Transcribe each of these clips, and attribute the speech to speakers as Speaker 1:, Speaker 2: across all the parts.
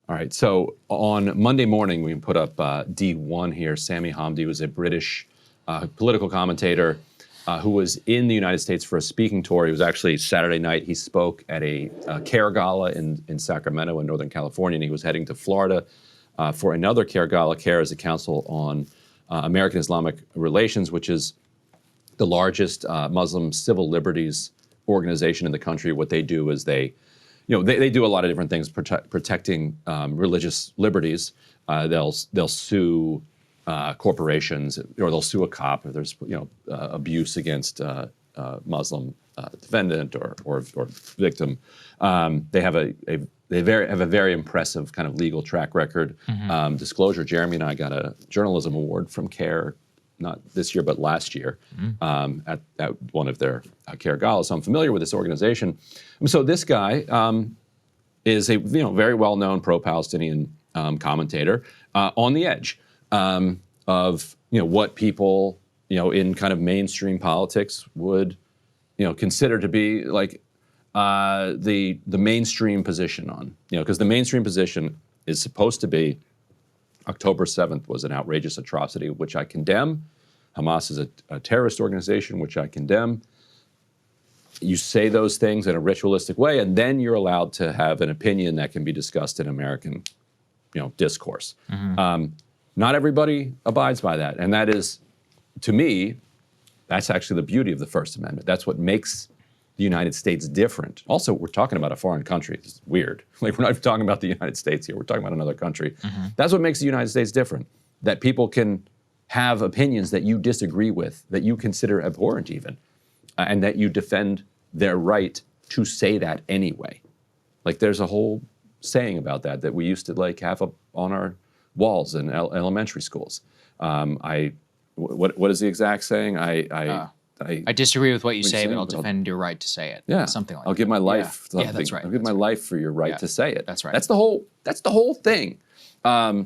Speaker 1: All right, so on Monday morning, we can put up D1 here. Sami Hamdi was a British political commentator who was in the United States for a speaking tour. He was actually Saturday night. He spoke at a CARE gala in Sacramento in Northern California, and he was heading to Florida for another CARE gala. CARE is a Council on American-Islamic Relations, which is the largest Muslim civil liberties organization in the country. What they do is they do a lot of different things protecting religious liberties. They'll sue corporations, or they'll sue a cop if there's abuse against a Muslim defendant or victim. They have a very impressive kind of legal track record. Disclosure: Jeremy and I got a journalism award from CARE, not this year but last year, at one of their CARE galas. So I'm familiar with this organization. And so this guy is a very well-known pro-Palestinian commentator on the edge of what people in kind of mainstream politics would consider to be like the mainstream position on, because the mainstream position is supposed to be October 7th was an outrageous atrocity, which I condemn. Hamas is a terrorist organization, which I condemn. You say those things in a ritualistic way, and then you're allowed to have an opinion that can be discussed in American, discourse. Not everybody abides by that, and that is, to me, that's actually the beauty of the First Amendment. That's what makes the United States different. Also, we're talking about a foreign country. It's weird. Like, we're not talking about the United States here. We're talking about another country. That's what makes the United States different, that people can have opinions that you disagree with, that you consider abhorrent even, and that you defend their right to say that anyway. Like, there's a whole saying about that we used to have up on our walls in elementary schools. What is the exact saying?
Speaker 2: I disagree with what you say, but I'll defend your right to say it.
Speaker 1: Yeah,
Speaker 2: something like
Speaker 1: I'll give my life.
Speaker 2: Yeah, that's right.
Speaker 1: I'll give my life for your right to say it.
Speaker 2: That's right.
Speaker 1: That's the whole thing. Laura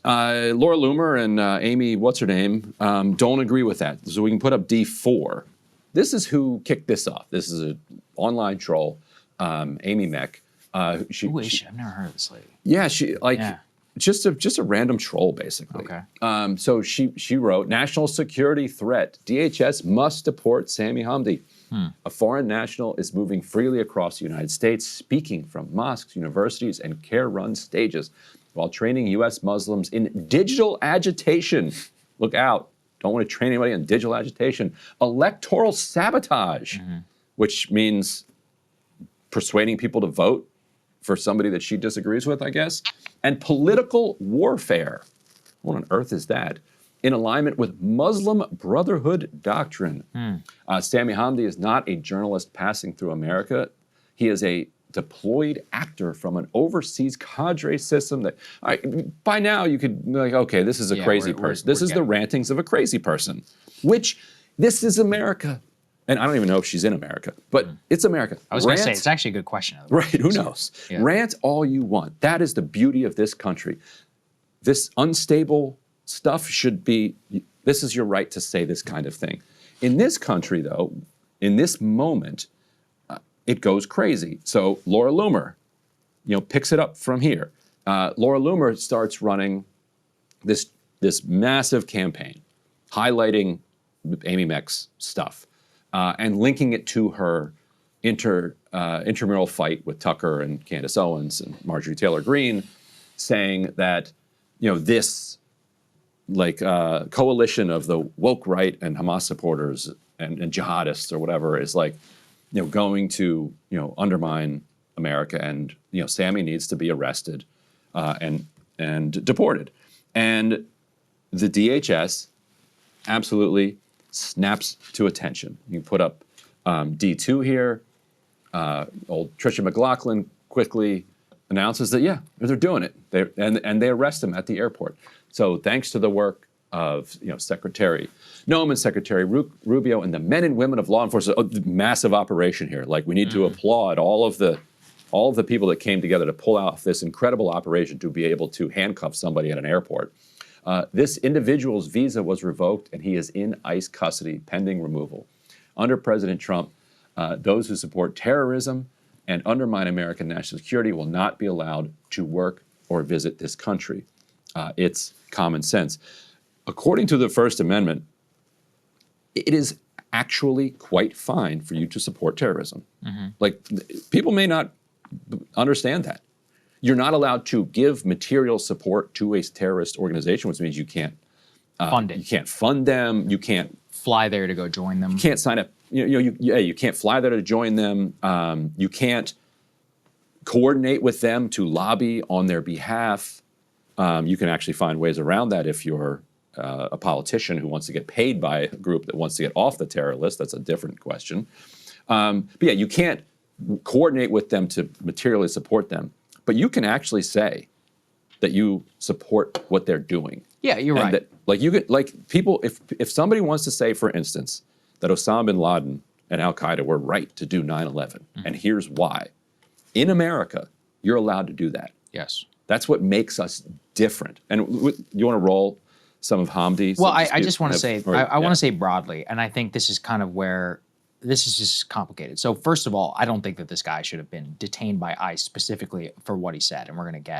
Speaker 1: Loomer and Amy, what's her name, don't agree with that. So we can put up D4. This is who kicked this off. This is an online troll, Amy Meck.
Speaker 2: I've never heard of this lady.
Speaker 1: Yeah, just a random troll, basically.
Speaker 2: Okay.
Speaker 1: So she wrote, "National security threat. DHS must deport Sami Hamdi. A foreign national is moving freely across the United States, speaking from mosques, universities, and CARE-run stages, while training U.S. Muslims in digital agitation." Look out. Don't want to train anybody in digital agitation. Electoral sabotage, which means persuading people to vote for somebody that she disagrees with, I guess, and political warfare. What on earth is that? In alignment with Muslim Brotherhood doctrine. Sami Hamdi is not a journalist passing through America. He is a deployed actor from an overseas cadre system that, by now you could be like, okay, this is a crazy person. This is the rantings of a crazy person, which this is America. And I don't even know if she's in America, but it's America.
Speaker 2: I was going to say, it's actually a good question.
Speaker 1: Right, who knows? Yeah. Rant all you want. That is the beauty of this country. This unstable stuff should be, this is your right to say this kind of thing. In this country, though, in this moment, it goes crazy. So Laura Loomer, picks it up from here. Laura Loomer starts running this massive campaign highlighting Amy Meck's stuff. And linking it to her intramural fight with Tucker and Candace Owens and Marjorie Taylor Greene, saying that this coalition of the woke right and Hamas supporters and jihadists or whatever is going to undermine America, and Sami needs to be arrested and deported, and the DHS absolutely snaps to attention. You put up D2 here. Old Tricia McLaughlin quickly announces that, yeah, they're doing it. And they arrest him at the airport. So thanks to the work of Secretary Noem and Secretary Rubio and the men and women of law enforcement, massive operation here. We need to applaud all of the people that came together to pull out this incredible operation to be able to handcuff somebody at an airport. This individual's visa was revoked, and he is in ICE custody pending removal. Under President Trump, those who support terrorism and undermine American national security will not be allowed to work or visit this country. It's common sense. According to the First Amendment, it is actually quite fine for you to support terrorism. Like, people may not understand that. You're not allowed to give material support to a terrorist organization, which means you can't
Speaker 2: fund it.
Speaker 1: You can't fund them. You can't
Speaker 2: fly there to go join them.
Speaker 1: You can't sign up. You can't fly there to join them. You can't coordinate with them to lobby on their behalf. You can actually find ways around that if you're a politician who wants to get paid by a group that wants to get off the terror list. That's a different question. But yeah, you can't coordinate with them to materially support them. But you can actually say that you support what they're doing.
Speaker 2: Yeah, you're right.
Speaker 1: That, like, you could, like, people, if somebody wants to say, for instance, that Osama bin Laden and Al Qaeda were right to do 9/11, and here's why. In America, you're allowed to do that.
Speaker 2: Yes.
Speaker 1: That's what makes us different. And you want to roll some of Hamdi?
Speaker 2: Well, I just want to say, I want to say broadly, and I think this is kind of where this is just complicated. So first of all, I don't think that this guy should have been detained by ICE specifically for what he said, and we're going to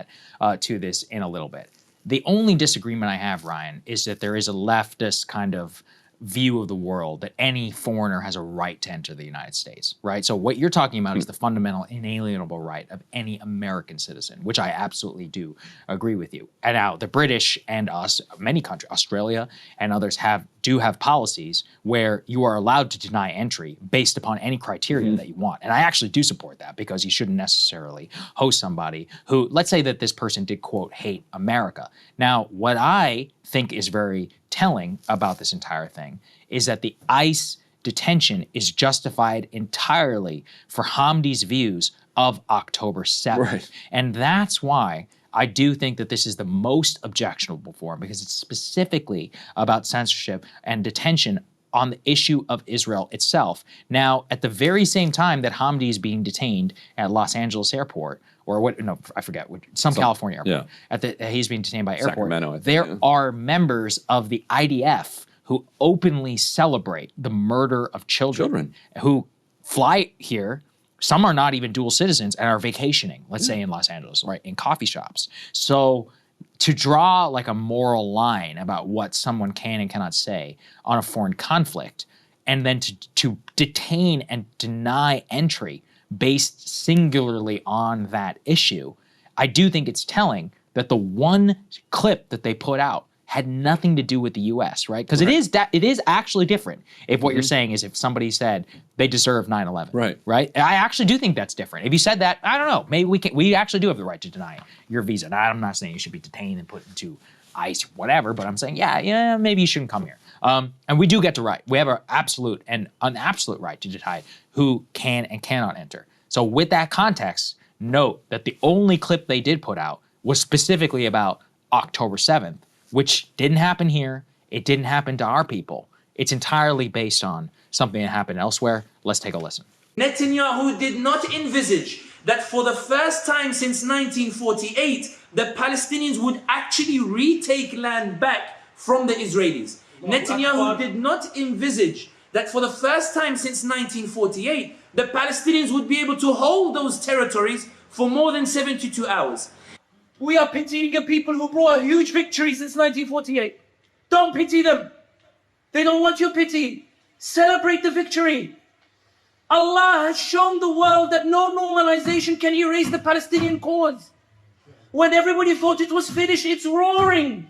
Speaker 2: get to this in a little bit. The only disagreement I have, Ryan, is that there is a leftist kind of view of the world that any foreigner has a right to enter the United States, right? So what you're talking about is the fundamental inalienable right of any American citizen, which I absolutely do agree with you. And now the British and us, many countries, Australia and others do have policies where you are allowed to deny entry based upon any criteria that you want. And I actually do support that, because you shouldn't necessarily host somebody who, let's say that this person did, quote, hate America. Now, what I think is very telling about this entire thing is that the ICE detention is justified entirely for Hamdi's views of October 7th. Right. And that's why I do think that this is the most objectionable form, because it's specifically about censorship and detention on the issue of Israel itself. Now, at the very same time that Hamdi is being detained at Los Angeles airport, or what? No, I forget. Some California airport. Yeah. He's being detained by airport. There are members of the IDF who openly celebrate the murder of children who fly here. Some are not even dual citizens and are vacationing, let's say in Los Angeles, right, in coffee shops. So to draw like a moral line about what someone can and cannot say on a foreign conflict, and then to detain and deny entry based singularly on that issue, I do think it's telling that the one clip that they put out had nothing to do with the U.S., right? Because it is actually different if what you're saying is if somebody said they deserve 9/11, right? I actually do think that's different. If you said that, I don't know, maybe we actually do have the right to deny your visa. Now, I'm not saying you should be detained and put into ICE or whatever, but I'm saying, yeah, maybe you shouldn't come here. And we do get the right. We have an absolute right to decide who can and cannot enter. So with that context, note that the only clip they did put out was specifically about October 7th, which didn't happen here. It didn't happen to our people. It's entirely based on something that happened elsewhere. Let's take a listen.
Speaker 3: Netanyahu did not envisage that for the first time since 1948, the Palestinians would actually retake land back from the Israelis. Netanyahu did not envisage that for the first time since 1948, the Palestinians would be able to hold those territories for more than 72 hours.
Speaker 4: We are pitying a people who brought a huge victory since 1948. Don't pity them. They don't want your pity. Celebrate the victory. Allah has shown the world that no normalization can erase the Palestinian cause. When everybody thought it was finished, it's roaring.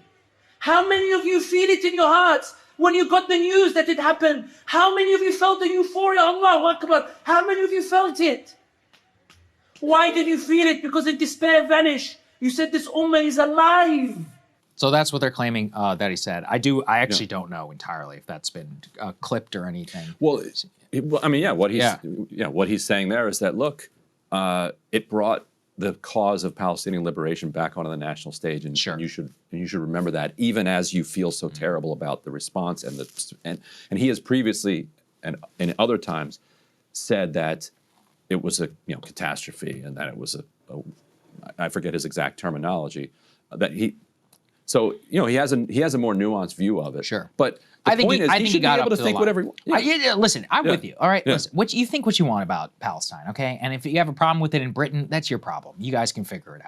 Speaker 4: How many of you feel it in your hearts when you got the news that it happened? How many of you felt the euphoria? Allahu Akbar. How many of you felt it? Why did you feel it? Because the despair vanished. You said this ummah is alive.
Speaker 2: So that's what they're claiming that he said. I actually don't know entirely if that's been clipped or anything.
Speaker 1: Well, I mean, what he's saying there is that, look, it brought the cause of Palestinian liberation back onto the national stage, and you should remember that, even as you feel so terrible about the response and he has previously and in other times said that it was a catastrophe, and that it was I forget his exact terminology, that So he has a more nuanced view of it.
Speaker 2: Sure.
Speaker 1: But
Speaker 2: I think
Speaker 1: he should be able to think whatever.
Speaker 2: Listen, I'm with you. All right, listen. You think what you want about Palestine, okay? And if you have a problem with it in Britain, that's your problem. You guys can figure it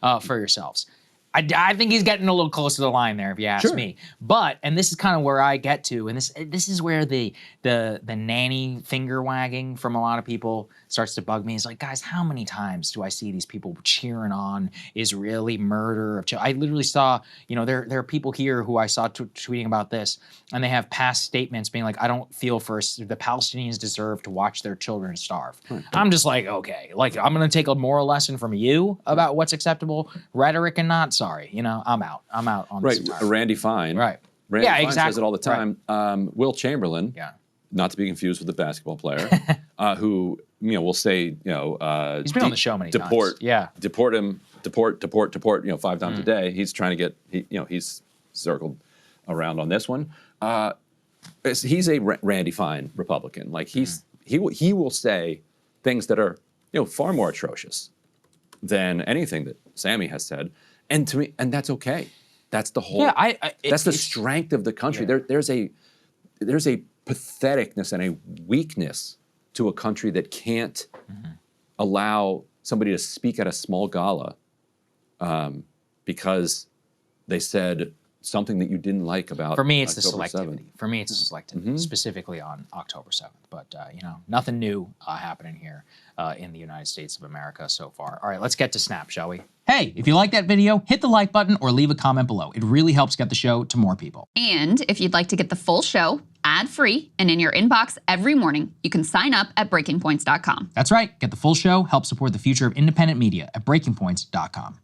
Speaker 2: out for yourselves. I think he's getting a little close to the line there, if you ask me. But, and this is kind of where I get to, and this is where the nanny finger wagging from a lot of people starts to bug me. It's like, guys, how many times do I see these people cheering on Israeli murder of children? I literally saw, there are people here who I saw tweeting about this, and they have past statements being like, I don't feel the Palestinians deserve to watch their children starve. I'm just like, okay, like I'm going to take a moral lesson from you about what's acceptable rhetoric and not. Sorry, I'm out. I'm out on this.
Speaker 1: Right, Randy Fine.
Speaker 2: Right.
Speaker 1: Randy Fine says it all the time. Right. Will Chamberlain, not to be confused with the basketball player, who will say, he's
Speaker 2: been on the show many times.
Speaker 1: Deport him, deport, 5 times a day. He's trying to get, he's circled around on this one. He's a Randy Fine Republican. Like he will say things that are far more atrocious than anything that Sammy has said. And to me, and that's okay. That's the whole. That's the strength of the country. Yeah. There's a patheticness and a weakness to a country that can't allow somebody to speak at a small gala because they said something that you didn't like about.
Speaker 2: For me, it's October the selectivity.
Speaker 1: 7th.
Speaker 2: For me, it's the selectivity, specifically on October 7th. But nothing new happening here in the United States of America so far. All right, let's get to Snap, shall we? Hey, if you like that video, hit the like button or leave a comment below. It really helps get the show to more people.
Speaker 5: And if you'd like to get the full show ad-free and in your inbox every morning, you can sign up at breakingpoints.com.
Speaker 2: That's right. Get the full show, help support the future of independent media at breakingpoints.com.